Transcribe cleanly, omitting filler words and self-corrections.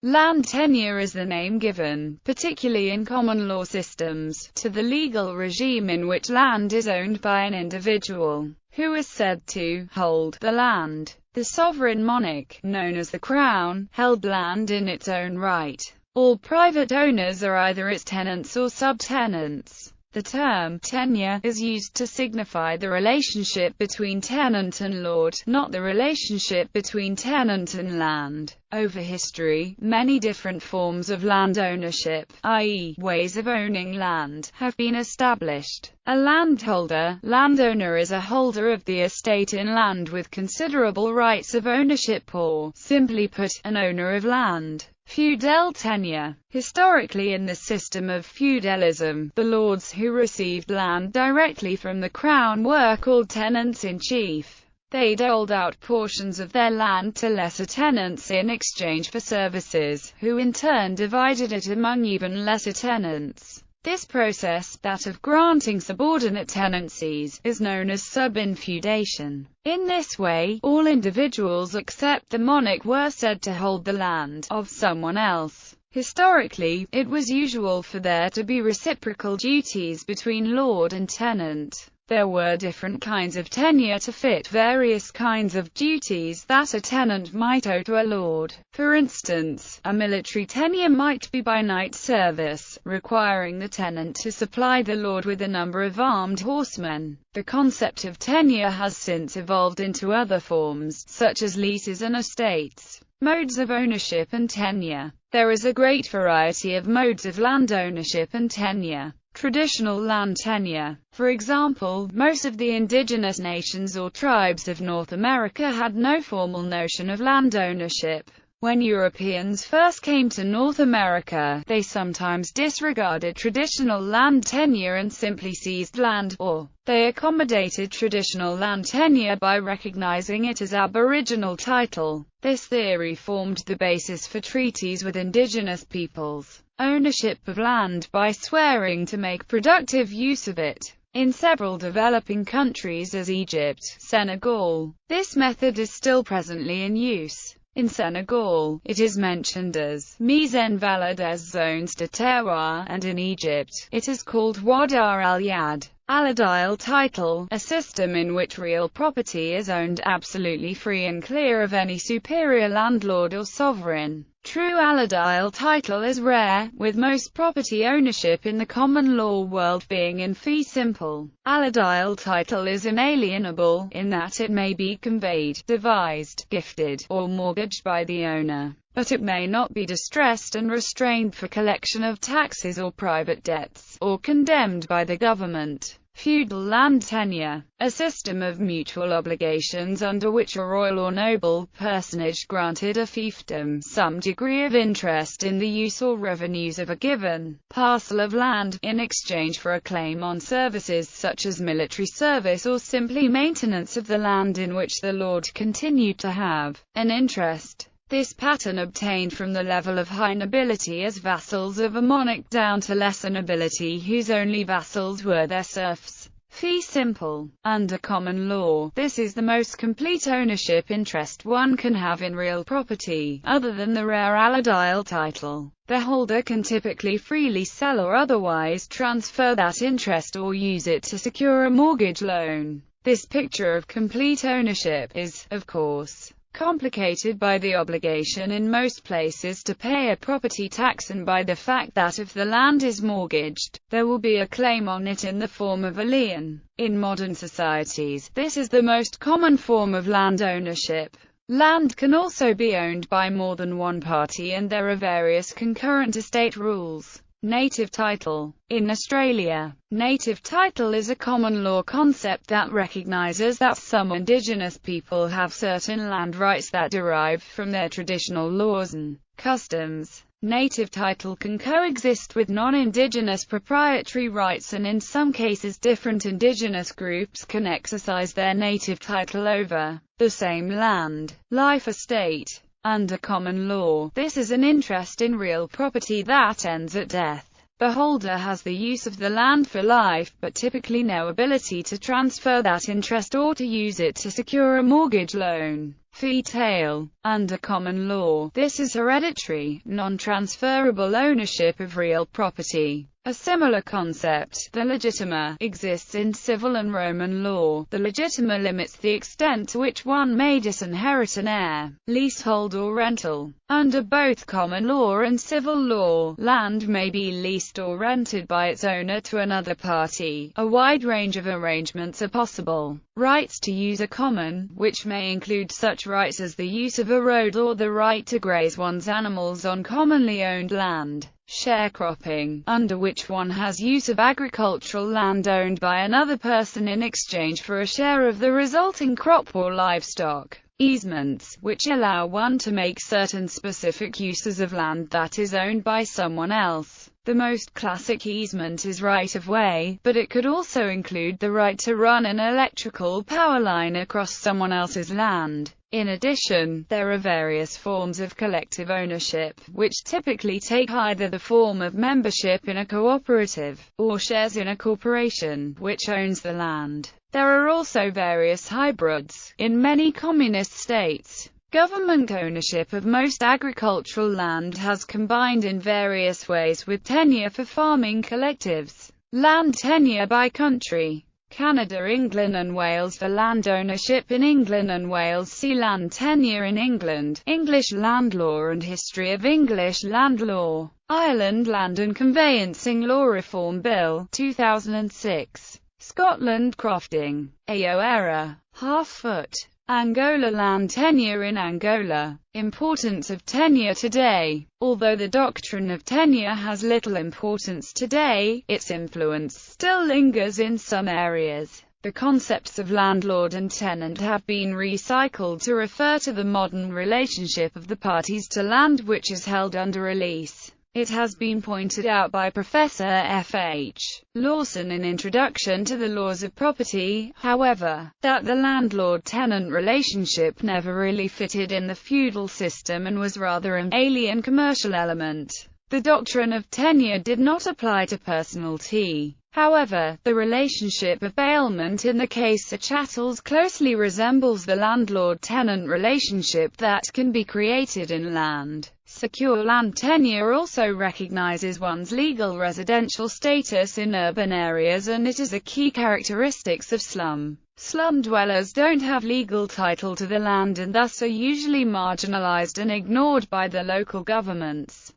Land tenure is the name given, particularly in common law systems, to the legal regime in which land is owned by an individual, who is said to hold the land. The sovereign monarch, known as the crown, held land in its own right. All private owners are either its tenants or subtenants. The term tenure is used to signify the relationship between tenant and lord, not the relationship between tenant and land. Over history, many different forms of land ownership, i.e., ways of owning land, have been established. A landholder, landowner is a holder of the estate in land with considerable rights of ownership, or, simply put, an owner of land. Feudal tenure. Historically, in the system of feudalism, the lords who received land directly from the crown were called tenants-in-chief. They doled out portions of their land to lesser tenants in exchange for services, who in turn divided it among even lesser tenants. This process, that of granting subordinate tenancies, is known as sub-infeudation. In this way, all individuals except the monarch were said to hold the land of someone else. Historically, it was usual for there to be reciprocal duties between lord and tenant. There were different kinds of tenure to fit various kinds of duties that a tenant might owe to a lord. For instance, a military tenure might be by knight service, requiring the tenant to supply the lord with a number of armed horsemen. The concept of tenure has since evolved into other forms, such as leases and estates. Modes of ownership and tenure. There is a great variety of modes of land ownership and tenure. Traditional land tenure. For example, most of the indigenous nations or tribes of North America had no formal notion of land ownership. When Europeans first came to North America, they sometimes disregarded traditional land tenure and simply seized land, or they accommodated traditional land tenure by recognizing it as aboriginal title. This theory formed the basis for treaties with indigenous peoples. Ownership of land by swearing to make productive use of it. In several developing countries as Egypt, Senegal, this method is still presently in use. In Senegal, it is mentioned as mise en valeur des zones de terroir, and in Egypt, it is called wadar al-yad. Aladial title, a system in which real property is owned absolutely free and clear of any superior landlord or sovereign. True aladial title is rare, with most property ownership in the common law world being in fee simple. Aladial title is inalienable, in that it may be conveyed, devised, gifted, or mortgaged by the owner, but it may not be distressed and restrained for collection of taxes or private debts, or condemned by the government. Feudal land tenure, a system of mutual obligations under which a royal or noble personage granted a fiefdom some degree of interest in the use or revenues of a given parcel of land, in exchange for a claim on services such as military service or simply maintenance of the land in which the lord continued to have an interest. This pattern obtained from the level of high nobility as vassals of a monarch down to lesser nobility whose only vassals were their serfs. Fee simple. Under common law, this is the most complete ownership interest one can have in real property, other than the rare aladial title. The holder can typically freely sell or otherwise transfer that interest or use it to secure a mortgage loan. This picture of complete ownership is, of course, complicated by the obligation in most places to pay a property tax and by the fact that if the land is mortgaged, there will be a claim on it in the form of a lien. In modern societies, this is the most common form of land ownership. Land can also be owned by more than one party and there are various concurrent estate rules. Native title. In Australia, native title is a common law concept that recognizes that some indigenous people have certain land rights that derive from their traditional laws and customs. Native title can coexist with non-indigenous proprietary rights, and in some cases different indigenous groups can exercise their native title over the same land. Life estate. Under common law, this is an interest in real property that ends at death. The holder has the use of the land for life, but typically no ability to transfer that interest or to use it to secure a mortgage loan. Feudal. Under common law, this is hereditary, non-transferable ownership of real property. A similar concept, the legitima, exists in civil and Roman law. The legitima limits the extent to which one may disinherit an heir, leasehold or rental. Under both common law and civil law, land may be leased or rented by its owner to another party. A wide range of arrangements are possible. Rights to use are common, which may include such rights as the use of a road or the right to graze one's animals on commonly owned land. Sharecropping, under which one has use of agricultural land owned by another person in exchange for a share of the resulting crop or livestock. Easements, which allow one to make certain specific uses of land that is owned by someone else. The most classic easement is right-of-way, but it could also include the right to run an electrical power line across someone else's land. In addition, there are various forms of collective ownership, which typically take either the form of membership in a cooperative, or shares in a corporation, which owns the land. There are also various hybrids. In many communist states, government ownership of most agricultural land has combined in various ways with tenure for farming collectives. Land tenure by country. Canada, England and Wales. For land ownership in England and Wales, see land tenure in England, English land law and history of English land law. Ireland, Land and Conveyancing Law Reform Bill, 2006. Scotland, crofting. AO era. Half-foot. Angola, land tenure in Angola. Importance of tenure today. Although the doctrine of tenure has little importance today, its influence still lingers in some areas. The concepts of landlord and tenant have been recycled to refer to the modern relationship of the parties to land which is held under a lease. It has been pointed out by Professor F.H. Lawson in Introduction to the Laws of Property, however, that the landlord-tenant relationship never really fitted in the feudal system and was rather an alien commercial element. The doctrine of tenure did not apply to personality. However, the relationship of bailment in the case of chattels closely resembles the landlord-tenant relationship that can be created in land. Secure land tenure also recognizes one's legal residential status in urban areas, and it is a key characteristic of slum. Slum dwellers don't have legal title to the land and thus are usually marginalized and ignored by the local governments.